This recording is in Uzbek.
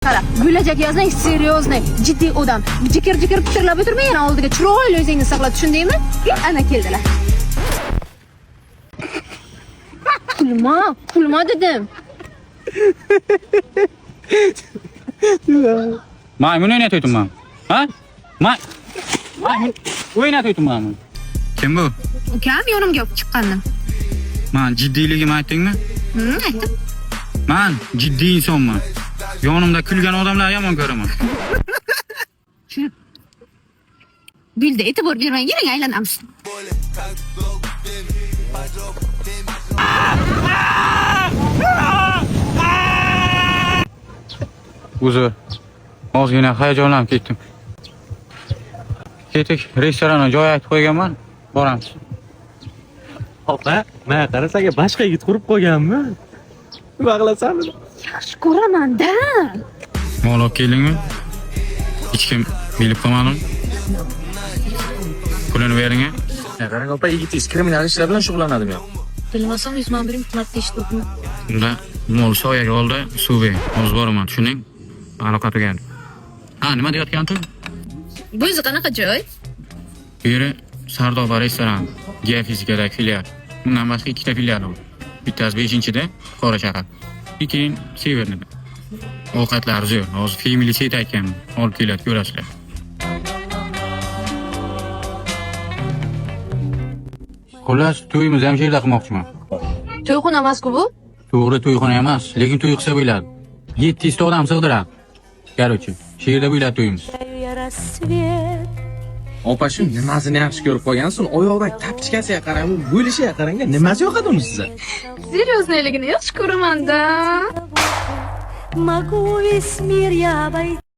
Qara, bo'lajak yozning seryozni, jiddiy odam. Jikir pitirlab o'tirmay, yana oldiga chiroyli o'zingizni saqlab, tushundingmi? Ana keldilar. Kulma dedim. Maymun o'ynatayapman. Ha? Maymun o'ynatayapman. Kim bu? Ukam yonimga olib chiqqandim. Men jiddiyligimni aytdingmi? Aytdim. Men jiddiy insonman. Yonimda kulgan odamlar yomon ko'raman. Bildi, e'tibor bermang, yering aylanamiz. Uzr. Ozgina hayajonlanib ketdim. Ketik, restoranga joy aytib qo'yganman. Boramiz. Opa, men qarasaga boshqa yigit qurib qo'yganmi? Nima qilasanmi? Yaxshi ko'raman-da. Mol olib keldingmi? Hech kim bilib qolmadim. Pulini bering. Qarang opa, yigitingiz kriminal ishlar bilan shug'ullanadimi? Bilmasam 100 ming bering xizmat eshitdimmi? Unda mol soyaga oldi, suv ber. Hozir boraman, tushuning? Aloqa tugan. Ha, nima deyotgandim? Bu o'zi qanaqa joy? Bu yeri Sardoba restoran, geofizikadagi filial. Bundan boshqa ikkita filial bor. Bittasi 5-da, Qora shahar. Keyin Severnida. Ovqatlar zo'r. Hozir family set aytganman. Olib keladi, ko'rasizlar. Xullas, to'yimizni ham yerda qilmoqchiman. To'yxona emas-ku bu? To'g'ri, to'yxona emas, lekin to'y qilsa bo'ladi. 700 ta odam sig'diradi. Короче, yerda bo'ladi to'yimiz. Opa, shu nimasini yaxshi ko'rib qo'ygansiz? Oyoqdagi tapchikasiga qarang, bu bo'lishiga qarang, nimasi yoqadi uni sizga? Seryozniyligini yaxshi ko'raman-da.